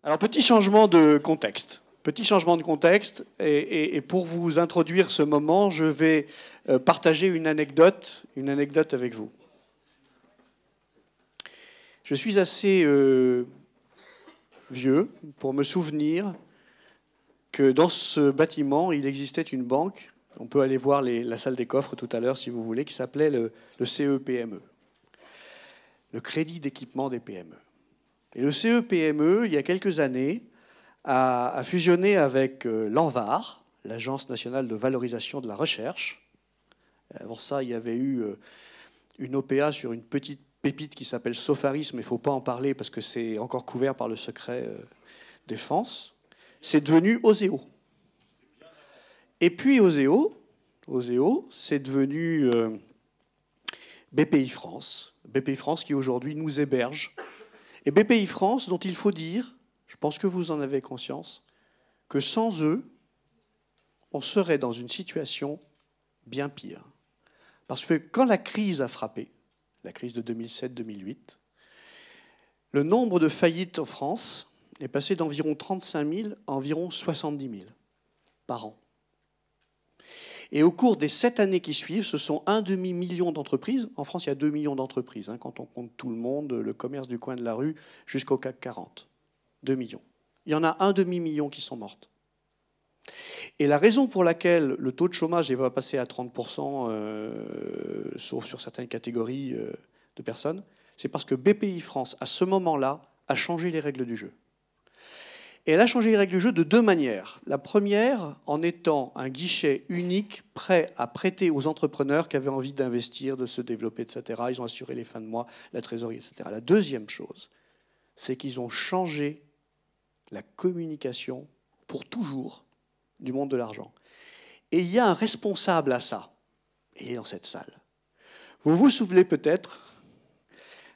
Alors, petit changement de contexte. Petit changement de contexte. Et pour vous introduire ce moment, je vais partager une anecdote avec vous. Je suis assez vieux pour me souvenir que dans ce bâtiment, il existait une banque. On peut aller voir la salle des coffres tout à l'heure, si vous voulez, qui s'appelait le CEPME, le Crédit d'équipement des PME. Et le CEPME, il y a quelques années, a fusionné avec l'ANVAR, l'Agence nationale de valorisation de la recherche. Avant ça, il y avait eu une OPA sur une petite pépite qui s'appelle Sofaris, mais il ne faut pas en parler parce que c'est encore couvert par le secret défense. C'est devenu Oseo. Et puis Oseo, c'est devenu BPI France. BPI France qui aujourd'hui nous héberge. Et BPI France, dont il faut dire, je pense que vous en avez conscience, que sans eux, on serait dans une situation bien pire. Parce que quand la crise a frappé, la crise de 2007-2008, le nombre de faillites en France est passé d'environ 35 000 à environ 70 000 par an. Et au cours des 7 années qui suivent, ce sont 1,5 million d'entreprises. En France, il y a 2 millions d'entreprises, quand on compte tout le monde, le commerce du coin de la rue, jusqu'au CAC 40. 2 millions. Il y en a 1,5 million qui sont mortes. Et la raison pour laquelle le taux de chômage n'est pas passé à 30%, sauf sur certaines catégories de personnes, c'est parce que BPI France, à ce moment-là, a changé les règles du jeu. Et elle a changé les règles du jeu de 2 manières. La première, en étant un guichet unique, prêt à prêter aux entrepreneurs qui avaient envie d'investir, de se développer, etc. Ils ont assuré les fins de mois, la trésorerie, etc. La deuxième chose, c'est qu'ils ont changé la communication pour toujours du monde de l'argent. Et il y a un responsable à ça. Et il est dans cette salle. Vous vous souvenez peut-être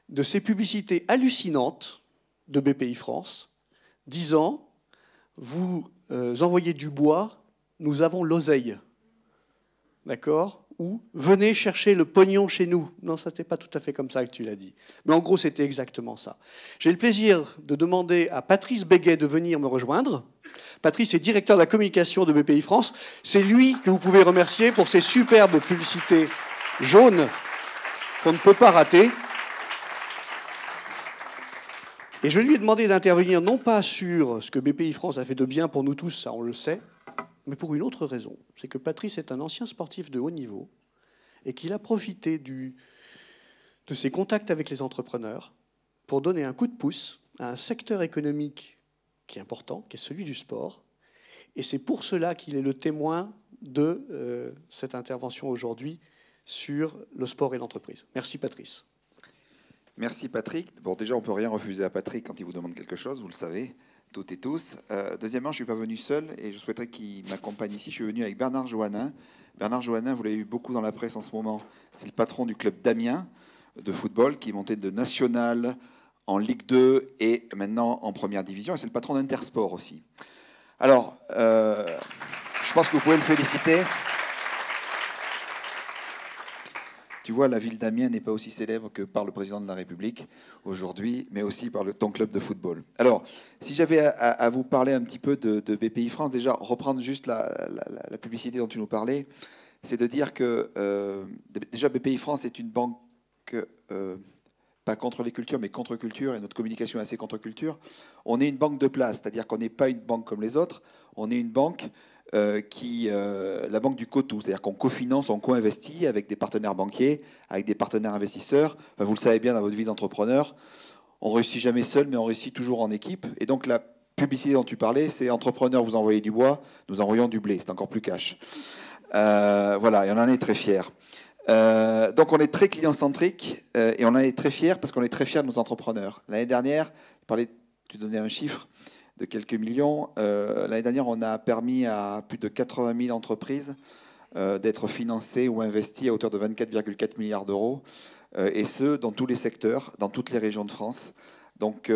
de ces publicités hallucinantes de BPI France disant « Vous envoyez du bois, nous avons l'oseille. » D'accord ? Ou « Venez chercher le pognon chez nous. » Non, ça n'était pas tout à fait comme ça que tu l'as dit. Mais en gros, c'était exactement ça. J'ai le plaisir de demander à Patrice Béguet de venir me rejoindre. Patrice est directeur de la communication de BPI France. C'est lui que vous pouvez remercier pour ces superbes publicités jaunes qu'on ne peut pas rater. Et je lui ai demandé d'intervenir non pas sur ce que BPI France a fait de bien pour nous tous, ça on le sait, mais pour une autre raison. C'est que Patrice est un ancien sportif de haut niveau et qu'il a profité de ses contacts avec les entrepreneurs pour donner un coup de pouce à un secteur économique qui est important, qui est celui du sport. Et c'est pour cela qu'il est le témoin de cette intervention aujourd'hui sur le sport et l'entreprise. Merci Patrice. Merci Patrick. Bon, déjà, on ne peut rien refuser à Patrick quand il vous demande quelque chose, vous le savez, toutes et tous. Deuxièmement, je ne suis pas venu seul et je souhaiterais qu'il m'accompagne ici. Je suis venu avec Bernard Joannin. Bernard Joannin, vous l'avez vu beaucoup dans la presse en ce moment, c'est le patron du club d'Amiens de football qui est monté de national en Ligue 2 et maintenant en première division. Et c'est le patron d'Intersport aussi. Alors, je pense que vous pouvez le féliciter. Tu vois, la ville d'Amiens n'est pas aussi célèbre que par le président de la République aujourd'hui, mais aussi par ton club de football. Alors, si j'avais à vous parler un petit peu de BPI France, déjà, reprendre juste la publicité dont tu nous parlais, c'est de dire que déjà BPI France est une banque pas contre les cultures, mais contre culture, et notre communication est assez contre culture. On est une banque de place, c'est-à-dire qu'on n'est pas une banque comme les autres, on est une banque la banque du co-tout, c'est-à-dire qu'on cofinance, on co-investit avec des partenaires banquiers, avec des partenaires investisseurs. Enfin, vous le savez bien dans votre vie d'entrepreneur, on ne réussit jamais seul, mais on réussit toujours en équipe. Et donc la publicité dont tu parlais, c'est entrepreneur, vous envoyez du bois, nous envoyons du blé, c'est encore plus cash. Voilà, et on en est très fiers. Donc on est très client-centrique et on en est très fiers parce qu'on est très fiers de nos entrepreneurs. L'année dernière, tu donnais un chiffre de quelques millions. L'année dernière, on a permis à plus de 80 000 entreprises d'être financées ou investies à hauteur de 24,4 milliards d'euros, et ce, dans tous les secteurs, dans toutes les régions de France. Donc,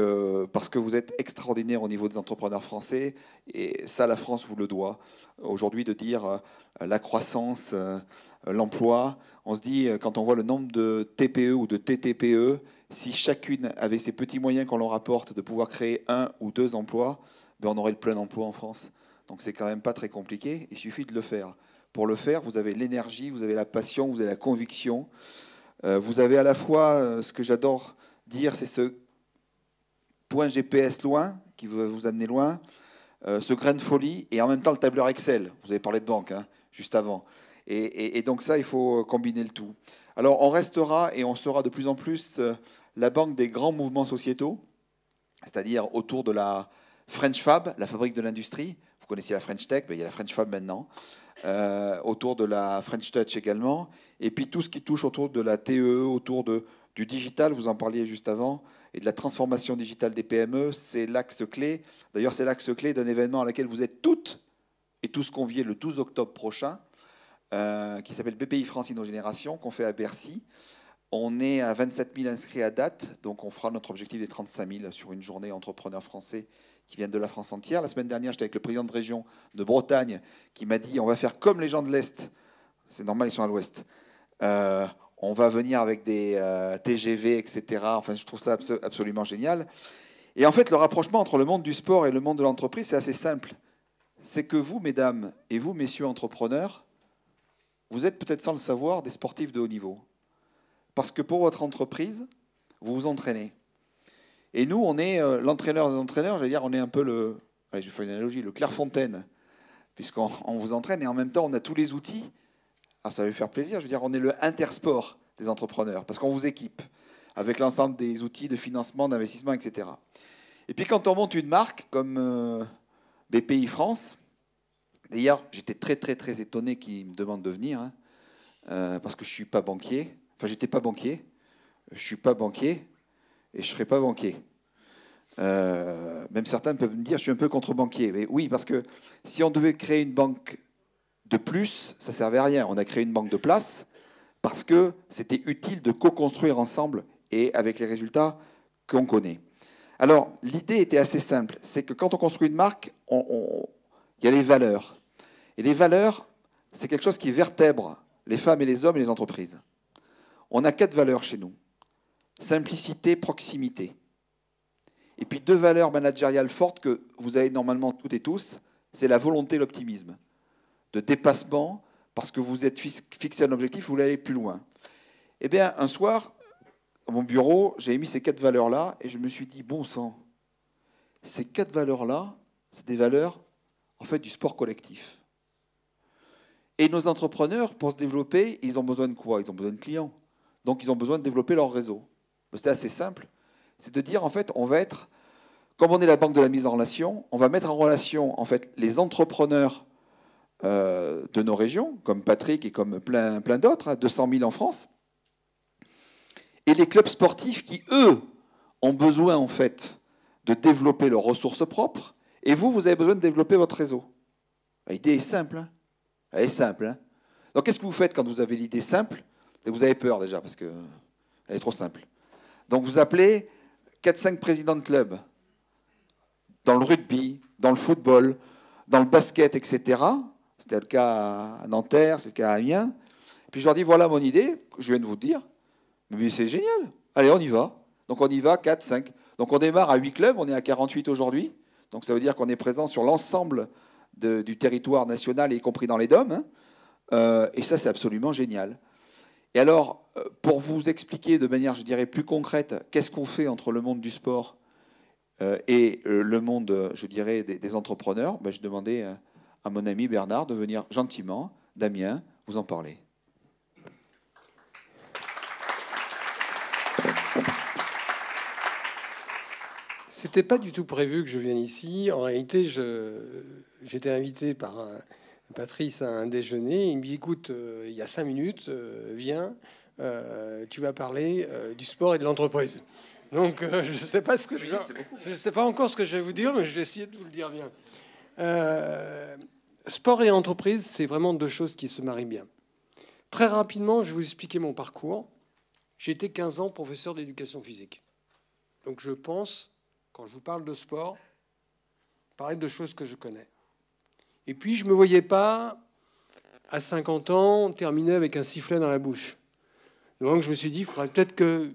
parce que vous êtes extraordinaire au niveau des entrepreneurs français, et ça, la France vous le doit. Aujourd'hui, de dire la croissance, l'emploi, on se dit, quand on voit le nombre de TPE ou de TTPE, si chacune avait ces petits moyens qu'on leur apporte de pouvoir créer 1 ou 2 emplois, ben on aurait le plein emploi en France. Donc c'est quand même pas très compliqué, il suffit de le faire. Pour le faire, vous avez l'énergie, vous avez la passion, vous avez la conviction. Vous avez à la fois, ce que j'adore dire, c'est ce point GPS loin, qui va vous amener loin, ce grain de folie, et en même temps le tableur Excel. Vous avez parlé de banque, hein, juste avant. Et donc ça, il faut combiner le tout. Alors on restera et on sera de plus en plus la banque des grands mouvements sociétaux, c'est-à-dire autour de la French Fab, la fabrique de l'industrie. Vous connaissez la French Tech, ben, il y a la French Fab maintenant. Autour de la French Touch également, et puis tout ce qui touche autour de la TE, autour du digital, vous en parliez juste avant, et de la transformation digitale des PME, c'est l'axe clé. D'ailleurs, c'est l'axe clé d'un événement à laquelle vous êtes toutes et tous conviés le 12 octobre prochain, qui s'appelle BPI France Innogénération, qu'on fait à Bercy. On est à 27 000 inscrits à date, donc on fera notre objectif des 35 000 sur une journée entrepreneurs français qui viennent de la France entière. La semaine dernière, j'étais avec le président de région de Bretagne qui m'a dit on va faire comme les gens de l'Est. C'est normal, ils sont à l'Ouest. On va venir avec des TGV, etc. Enfin, je trouve ça absolument génial. Et en fait, le rapprochement entre le monde du sport et le monde de l'entreprise, c'est assez simple. C'est que vous, mesdames, et vous, messieurs entrepreneurs, vous êtes peut-être sans le savoir des sportifs de haut niveau. Parce que pour votre entreprise, vous vous entraînez. Et nous, on est l'entraîneur des entraîneurs, j'allais dire, on est un peu allez, je fais une analogie, le Clairefontaine, puisqu'on vous entraîne et en même temps, on a tous les outils. Ah, ça va lui faire plaisir, je veux dire, on est le intersport des entrepreneurs, parce qu'on vous équipe avec l'ensemble des outils de financement, d'investissement, etc. Et puis quand on monte une marque comme BPI France, d'ailleurs, j'étais très, très, très étonné qu'ils me demandent de venir, hein, parce que je ne suis pas banquier. Enfin, j'étais pas banquier, je ne suis pas banquier, et je ne serai pas banquier. Même certains peuvent me dire je suis un peu contre-banquier. Mais oui, parce que si on devait créer une banque de plus, ça ne servait à rien. On a créé une banque de place parce que c'était utile de co-construire ensemble et avec les résultats qu'on connaît. Alors, l'idée était assez simple. C'est que quand on construit une marque, il y a les valeurs. Et les valeurs, c'est quelque chose qui vertèbre les femmes et les hommes et les entreprises. On a 4 valeurs chez nous. Simplicité, proximité. Et puis 2 valeurs managériales fortes que vous avez normalement toutes et tous, c'est la volonté et l'optimisme. De dépassement, parce que vous êtes fixé un objectif, vous voulez aller plus loin. Eh bien, un soir, à mon bureau, j'ai mis ces 4 valeurs-là et je me suis dit, bon sang, ces 4 valeurs-là, c'est des valeurs, en fait, du sport collectif. Et nos entrepreneurs, pour se développer, ils ont besoin de quoi? Ils ont besoin de clients. Donc, ils ont besoin de développer leur réseau. C'est assez simple. C'est de dire, en fait, on va être, comme on est la banque de la mise en relation, on va mettre en relation, en fait, les entrepreneurs de nos régions, comme Patrick et comme plein d'autres, hein, 200 000 en France, et les clubs sportifs qui, eux, ont besoin, en fait, de développer leurs ressources propres, et vous avez besoin de développer votre réseau. L'idée est simple. Hein. Elle est simple. Hein. Donc, qu'est-ce que vous faites quand vous avez l'idée simple? Et vous avez peur déjà, parce qu'elle est trop simple. Donc, vous appelez 4-5 présidents de clubs, dans le rugby, dans le football, dans le basket, etc. C'était le cas à Nanterre, c'est le cas à Amiens. Puis je leur dis, voilà mon idée, que je viens de vous dire. Mais c'est génial. Allez, on y va. Donc on y va, 4, 5. Donc on démarre à 8 clubs, on est à 48 aujourd'hui. Donc ça veut dire qu'on est présent sur l'ensemble du territoire national, y compris dans les DOM. Hein. Et ça, c'est absolument génial. Et alors, pour vous expliquer de manière, je dirais, plus concrète, qu'est-ce qu'on fait entre le monde du sport et le monde, je dirais, des entrepreneurs, ben, je demandais à mon ami Bernard de venir gentiment d'Amiens vous en parler. C'était pas du tout prévu que je vienne ici. En réalité, j'étais invité par Patrice à un déjeuner. Il me dit, écoute, il y a 5 minutes, viens, tu vas parler du sport et de l'entreprise. Donc, je ne sais pas je sais pas encore ce que je vais vous dire, mais je vais essayer de vous le dire bien. Sport et entreprise, c'est vraiment 2 choses qui se marient bien. Très rapidement, je vais vous expliquer mon parcours. J'ai été 15 ans professeur d'éducation physique. Donc, je pense, quand je vous parle de sport, parler de choses que je connais. Et puis, je ne me voyais pas, à 50 ans, terminer avec un sifflet dans la bouche. Donc, je me suis dit, il faudrait peut-être que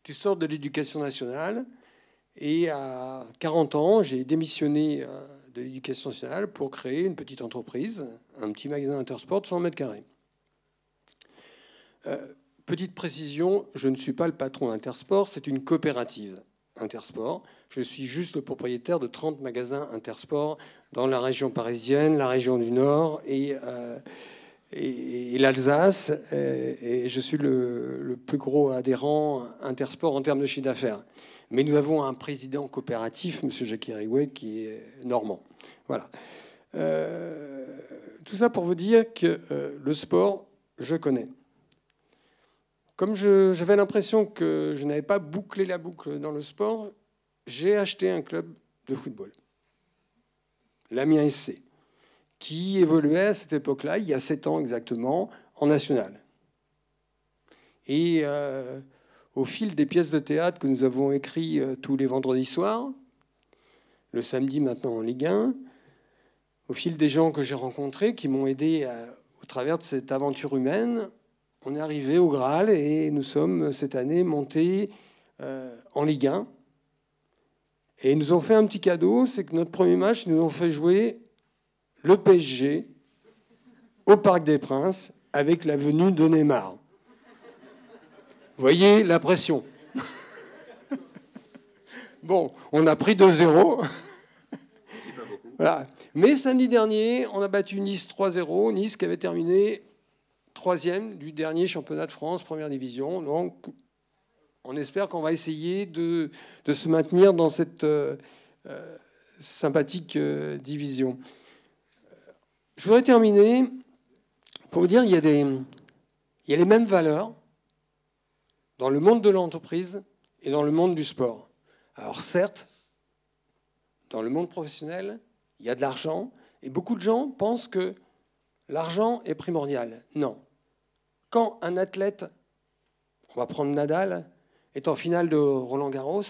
Tu sors de l'éducation nationale et à 40 ans, j'ai démissionné de l'éducation nationale pour créer une petite entreprise, un petit magasin Intersport de 100 mètres carrés. Petite précision, je ne suis pas le patron d'Intersport, c'est une coopérative Intersport. Je suis juste le propriétaire de 30 magasins Intersport dans la région parisienne, la région du Nord et l'Alsace. Et je suis le plus gros adhérent Intersport en termes de chiffre d'affaires. Mais nous avons un président coopératif, M. Jackie Riouet, qui est normand. Voilà. Tout ça pour vous dire que le sport, je connais. Comme j'avais l'impression que je n'avais pas bouclé la boucle dans le sport, j'ai acheté un club de football, l'Amiens SC, qui évoluait à cette époque-là, il y a 7 ans exactement, en national. Et au fil des pièces de théâtre que nous avons écrites tous les vendredis soirs, le samedi maintenant en Ligue 1, au fil des gens que j'ai rencontrés qui m'ont aidé au travers de cette aventure humaine, on est arrivé au Graal et nous sommes cette année montés en Ligue 1. Et ils nous ont fait un petit cadeau, c'est que notre premier match, ils nous ont fait jouer le PSG au Parc des Princes avec la venue de Neymar. Vous voyez la pression. Bon, on a pris 2-0. Voilà. Mais samedi dernier, on a battu Nice 3-0. Nice qui avait terminé 3e du dernier championnat de France, première division. Donc, on espère qu'on va essayer de se maintenir dans cette sympathique division. Je voudrais terminer pour vous dire qu'il y a les mêmes valeurs dans le monde de l'entreprise et dans le monde du sport. Alors certes, dans le monde professionnel, il y a de l'argent, et beaucoup de gens pensent que l'argent est primordial. Non. Quand un athlète, on va prendre Nadal, est en finale de Roland-Garros,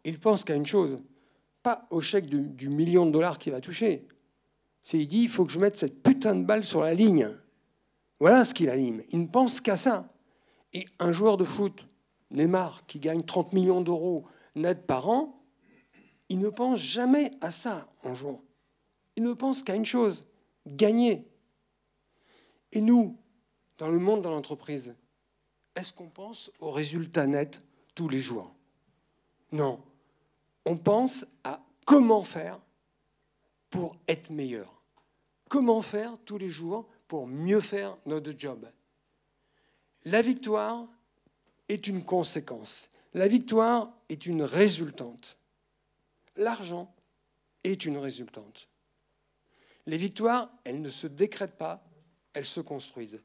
il pense qu'à une chose, pas au chèque du million de dollars qu'il va toucher. Il dit, il faut que je mette cette putain de balle sur la ligne. Voilà ce qu'il anime. Il ne pense qu'à ça. Et un joueur de foot, Neymar, qui gagne 30 millions d'euros net par an, il ne pense jamais à ça en jouant. Il ne pense qu'à une chose, gagner. Et nous, dans le monde de l'entreprise, est-ce qu'on pense aux résultats nets tous les jours? Non. On pense à comment faire pour être meilleur. Comment faire tous les jours pour mieux faire notre job. La victoire est une conséquence. La victoire est une résultante. L'argent est une résultante. Les victoires, elles ne se décrètent pas, elles se construisent.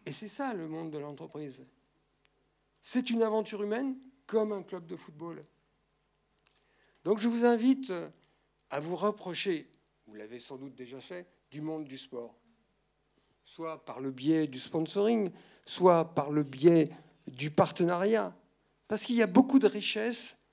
Et c'est ça le monde de l'entreprise. C'est une aventure humaine comme un club de football. Donc je vous invite à vous rapprocher, vous l'avez sans doute déjà fait, du monde du sport. Soit par le biais du sponsoring, soit par le biais du partenariat. Parce qu'il y a beaucoup de richesses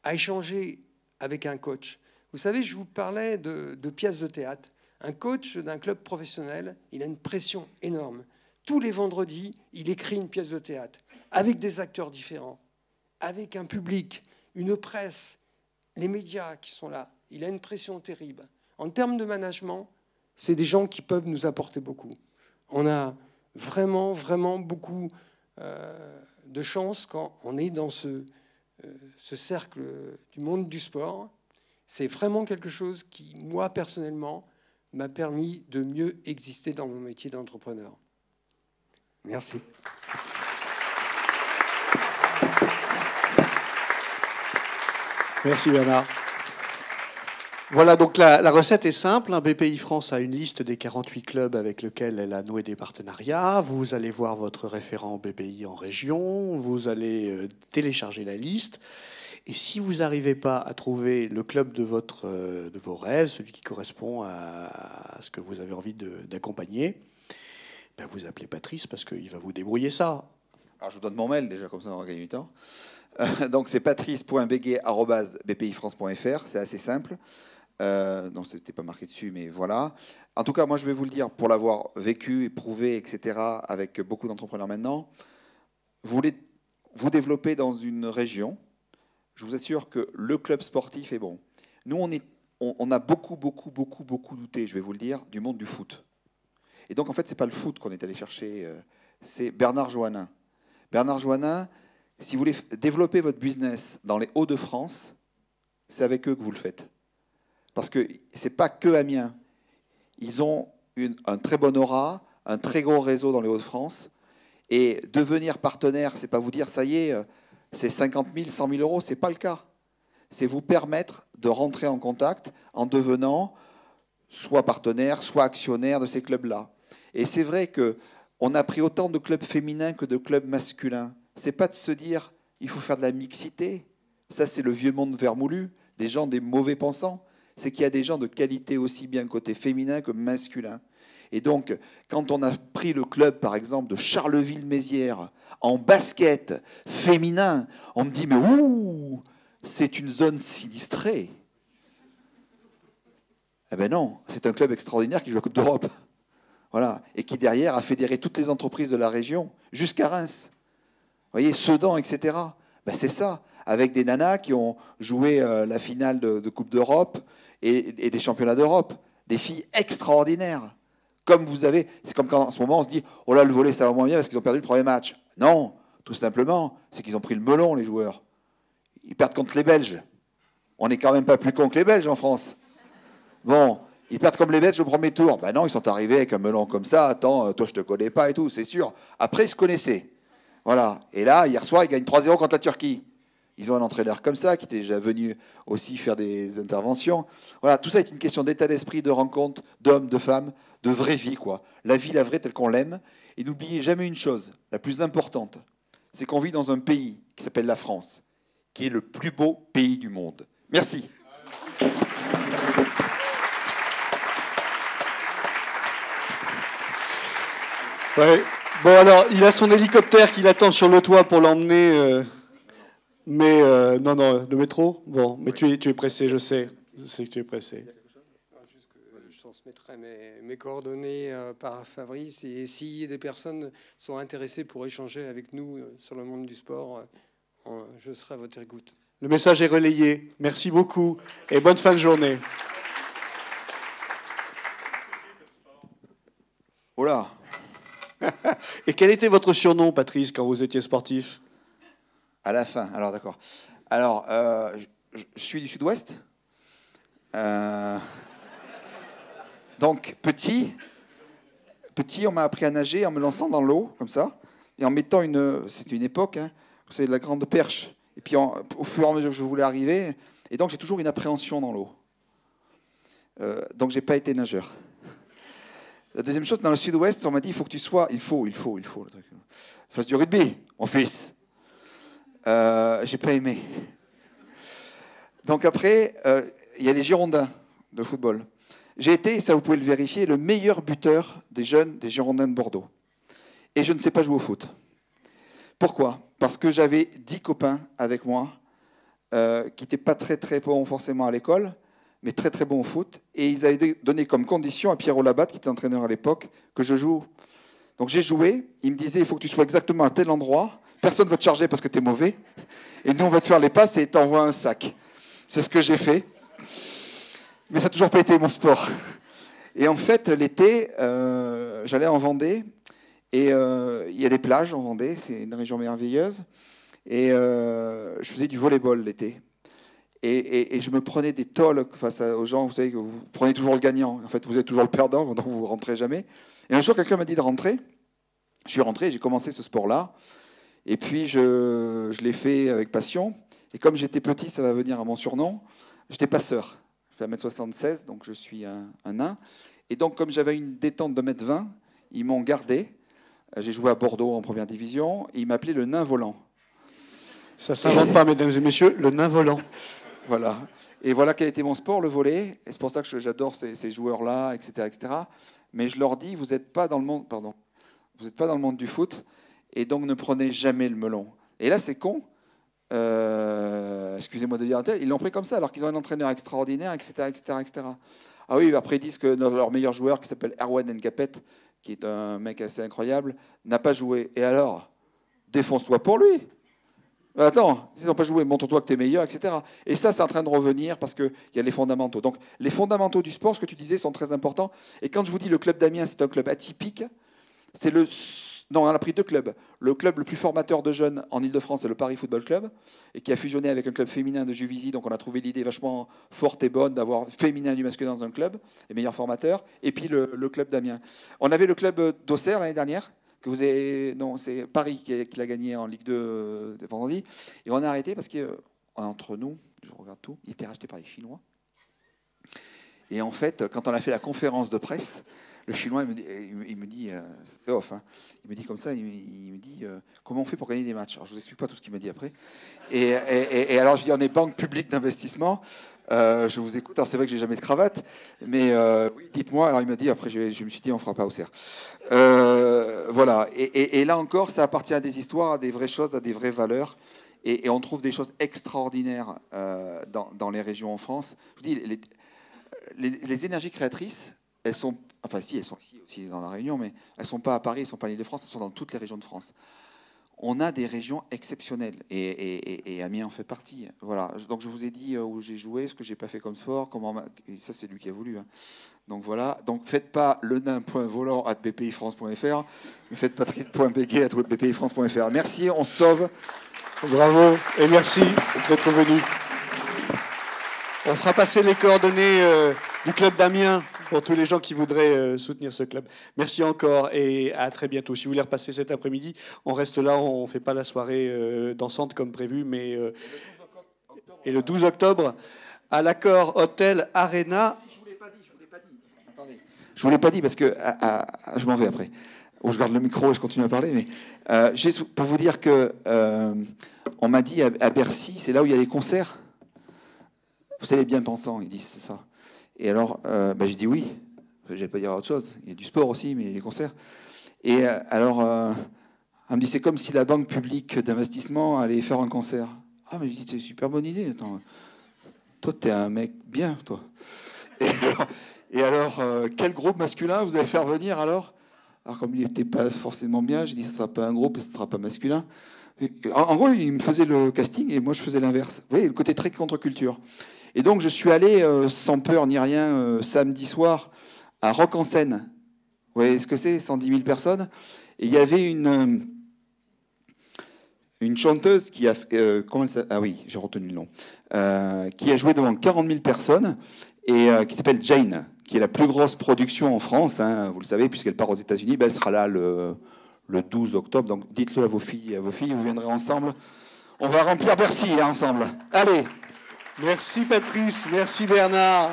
à échanger avec un coach. Vous savez, je vous parlais de pièces de théâtre. Un coach d'un club professionnel, il a une pression énorme. Tous les vendredis, il écrit une pièce de théâtre avec des acteurs différents, avec un public, une presse, les médias qui sont là. Il a une pression terrible. En termes de management, c'est des gens qui peuvent nous apporter beaucoup. On a vraiment, vraiment beaucoup de chance quand on est dans ce cercle du monde du sport. C'est vraiment quelque chose qui, moi, personnellement, m'a permis de mieux exister dans mon métier d'entrepreneur. Merci. Merci Bernard. Voilà, donc la recette est simple. BPI France a une liste des 48 clubs avec lesquels elle a noué des partenariats. Vous allez voir votre référent BPI en région, vous allez télécharger la liste. Et si vous n'arrivez pas à trouver le club de vos rêves, celui qui correspond à ce que vous avez envie d'accompagner, ben vous appelez Patrice parce qu'il va vous débrouiller ça. Alors je vous donne mon mail déjà, comme ça on va gagner du temps. Donc c'est patrice.beguet@bpifrance.fr, c'est assez simple. Non, c'était pas marqué dessus, mais voilà. En tout cas, moi je vais vous le dire, pour l'avoir vécu, éprouvé, etc., avec beaucoup d'entrepreneurs maintenant, vous voulez vous développez dans une région, je vous assure que le club sportif est bon. Nous, on a beaucoup douté, je vais vous le dire, du monde du foot. Et donc, en fait, ce n'est pas le foot qu'on est allé chercher, c'est Bernard Joannin. Bernard Joannin, si vous voulez développer votre business dans les Hauts-de-France, c'est avec eux que vous le faites. Parce que ce n'est pas que Amiens. Ils ont un très bon aura, un très gros réseau dans les Hauts-de-France. Et devenir partenaire, ce n'est pas vous dire, ça y est, c'est 50 000, 100 000 euros, ce n'est pas le cas. C'est vous permettre de rentrer en contact en devenant soit partenaire, soit actionnaire de ces clubs-là. Et c'est vrai qu'on a pris autant de clubs féminins que de clubs masculins. Ce n'est pas de se dire, il faut faire de la mixité. Ça, c'est le vieux monde vermoulu, des gens, des mauvais pensants. C'est qu'il y a des gens de qualité aussi bien côté féminin que masculin. Et donc, quand on a pris le club, par exemple, de Charleville-Mézières, en basket féminin, on me dit, mais ouh, c'est une zone sinistrée. Eh ben non, c'est un club extraordinaire qui joue la Coupe d'Europe. Voilà. Et qui, derrière, a fédéré toutes les entreprises de la région, jusqu'à Reims. Vous voyez, Sedan, etc. Ben c'est ça, avec des nanas qui ont joué la finale de Coupe d'Europe et des championnats d'Europe. Des filles extraordinaires. Comme vous avez, c'est comme quand en ce moment on se dit oh là le volley ça va moins bien parce qu'ils ont perdu le premier match. Non, tout simplement, c'est qu'ils ont pris le melon les joueurs. Ils perdent contre les Belges. On n'est quand même pas plus cons que les Belges en France. Bon, ils perdent comme les Belges au premier tour. Ben non, ils sont arrivés avec un melon comme ça. Attends, toi je te connais pas et tout, c'est sûr. Après ils se connaissaient. Voilà. Et là hier soir ils gagnent 3-0 contre la Turquie. Ils ont un entraîneur comme ça qui était déjà venu aussi faire des interventions. Voilà, tout ça est une question d'état d'esprit, de rencontre, d'hommes, de femmes, de vraie vie, quoi. La vie, la vraie, telle qu'on l'aime. Et n'oubliez jamais une chose, la plus importante, c'est qu'on vit dans un pays qui s'appelle la France, qui est le plus beau pays du monde. Merci. Ouais. Bon alors, il a son hélicoptère qui l'attend sur le toit pour l'emmener... Mais non, de métro. Bon, mais tu es pressé, je sais. Je sais que tu es pressé. Je transmettrai mes coordonnées par Fabrice. Et si des personnes sont intéressées pour échanger avec nous sur le monde du sport, je serai à votre écoute. Le message est relayé. Merci beaucoup et bonne fin de journée. Oh là. Et quel était votre surnom, Patrice, quand vous étiez sportif ? À la fin, alors d'accord. Alors, je suis du Sud-Ouest. Donc, petit, on m'a appris à nager en me lançant dans l'eau, comme ça, et en mettant c'était une époque, hein, vous savez, de la grande perche. Et puis, au fur et à mesure que je voulais arriver, et donc j'ai toujours une appréhension dans l'eau. Donc, j'ai pas été nageur. La deuxième chose, dans le Sud-Ouest, on m'a dit, il faut que tu sois... Il faut, le truc. Fasse du rugby, mon fils. J'ai pas aimé. Donc après, il y a les Girondins de football. J'ai été, ça vous pouvez le vérifier, le meilleur buteur des jeunes des Girondins de Bordeaux. Et je ne sais pas jouer au foot. Pourquoi ? Parce que j'avais 10 copains avec moi qui n'étaient pas très très bons forcément à l'école, mais très très bons au foot. Et ils avaient donné comme condition à Pierrot Labatte, qui était entraîneur à l'époque, que je joue. Donc j'ai joué, il me disait, il faut que tu sois exactement à tel endroit. Personne ne va te charger parce que tu es mauvais. Et nous, on va te faire les passes et t'envoie un sac. C'est ce que j'ai fait. Mais ça n'a toujours pas été mon sport. Et en fait, l'été, j'allais en Vendée. Et il y a des plages en Vendée. C'est une région merveilleuse. Et je faisais du volleyball l'été. Et je me prenais des tôles face aux gens. Vous savez que vous prenez toujours le gagnant. En fait, vous êtes toujours le perdant, donc vous ne rentrez jamais. Et un jour, quelqu'un m'a dit de rentrer. Je suis rentré, j'ai commencé ce sport-là. Et puis, je l'ai fait avec passion. Et comme j'étais petit, ça va venir à mon surnom, j'étais passeur. Je fais 1m76, donc je suis un nain. Et donc, comme j'avais une détente de 1m20, ils m'ont gardé. J'ai joué à Bordeaux en première division. Et ils m'appelaient le nain volant. Ça ne s'invente pas, mesdames et messieurs, le nain volant. Voilà. Et voilà quel était mon sport, le volley. Et c'est pour ça que j'adore ces joueurs-là, etc., etc. Mais je leur dis, vous n'êtes pas dans le monde... Pardon. Vous n'êtes pas dans le monde du foot. Et donc, ne prenez jamais le melon. Et là, c'est con. Excusez-moi de dire un tel. Ils l'ont pris comme ça, alors qu'ils ont un entraîneur extraordinaire, etc., etc., etc. Ah oui, après, ils disent que leur meilleur joueur, qui s'appelle Erwan Nkapet, qui est un mec assez incroyable, n'a pas joué. Et alors, défonce-toi pour lui. Attends, ils n'ont pas joué, montre-toi que tu es meilleur, etc. Et ça, c'est en train de revenir parce qu'il y a les fondamentaux. Donc, les fondamentaux du sport, ce que tu disais, sont très importants. Et quand je vous dis le club d'Amiens, c'est un club atypique, c'est le... Non, on a pris deux clubs. Le club le plus formateur de jeunes en Ile-de-France, c'est le Paris Football Club, et qui a fusionné avec un club féminin de Juvisy. Donc, on a trouvé l'idée vachement forte et bonne d'avoir féminin et du masculin dans un club, les meilleurs formateurs. Et puis, le club d'Amiens. On avait le club d'Auxerre l'année dernière, que vous avez... Non, c'est Paris qui l'a gagné en Ligue 2 de vendredi. Et on a arrêté parce que, entre nous, je regarde tout, il était racheté par les Chinois. Et en fait, quand on a fait la conférence de presse, le Chinois, il me dit, c'est off, hein, il me dit comme ça, il me dit, comment on fait pour gagner des matchs? Alors, je ne vous explique pas tout ce qu'il me dit après. Et alors, je dis, on est banque publique d'investissement. Je vous écoute. Alors, c'est vrai que j'ai jamais de cravate, mais oui, dites-moi. Alors, il m'a dit, après, je me suis dit, on fera pas au cerf. Voilà. Et là encore, ça appartient à des histoires, à des vraies choses, à des vraies valeurs. Et on trouve des choses extraordinaires dans les régions en France. Je vous dis, les énergies créatrices, elles sont, enfin si, elles sont ici aussi dans la Réunion, mais elles ne sont pas à Paris, elles ne sont pas en Île-de-France, elles sont dans toutes les régions de France. On a des régions exceptionnelles et Amiens en fait partie. Voilà. Donc je vous ai dit où j'ai joué, ce que j'ai pas fait comme sport, et ça c'est lui qui a voulu. Hein. Donc voilà. Donc faites pas lenain.volant@bpifrance.fr, mais faites patrice.béguet@bpifrance.fr. Merci, on se sauve. Bravo et merci d'être venu. On fera passer les coordonnées du club d'Amiens pour tous les gens qui voudraient soutenir ce club. Merci encore et à très bientôt. Si vous voulez repasser cet après-midi, on reste là, on ne fait pas la soirée dansante comme prévu, mais et le 12 octobre, à l'Accor Hotel Arena. Si, je ne vous l'ai pas dit. Attendez. Je ne vous l'ai pas dit parce que je m'en vais après. Ou je garde le micro et je continue à parler. Mais juste pour vous dire que on m'a dit à Bercy, c'est là où il y a les concerts. Vous savez, les bien-pensants, ils disent c'est ça. Et alors, j'ai dit oui. Je n'allais pas dire autre chose. Il y a du sport aussi, mais il y a des concerts. Et alors, elle me dit c'est comme si la banque publique d'investissement allait faire un concert. Ah, mais je dis c'est une super bonne idée. Attends, toi, t'es un mec bien, toi. Et alors, quel groupe masculin vous allez faire venir alors? Alors, comme il n'était pas forcément bien, j'ai dit ce ne sera pas un groupe, ce ne sera pas masculin. En gros, il me faisait le casting et moi, je faisais l'inverse. Vous voyez, le côté très contre-culture. Et donc, je suis allé, sans peur ni rien, samedi soir, à Rock en Seine. Vous voyez ce que c'est? 110 000 personnes. Et il y avait une chanteuse qui a... comment elle s'appelle? Ah oui, j'ai retenu le nom. Qui a joué devant 40 000 personnes et qui s'appelle Jane, qui est la plus grosse production en France, hein, vous le savez, puisqu'elle part aux États-Unis. Ben, elle sera là le 12 octobre. Donc, dites-le à vos filles, vous viendrez ensemble. On va remplir Bercy hein, ensemble. Allez. Merci Patrice, merci Bernard.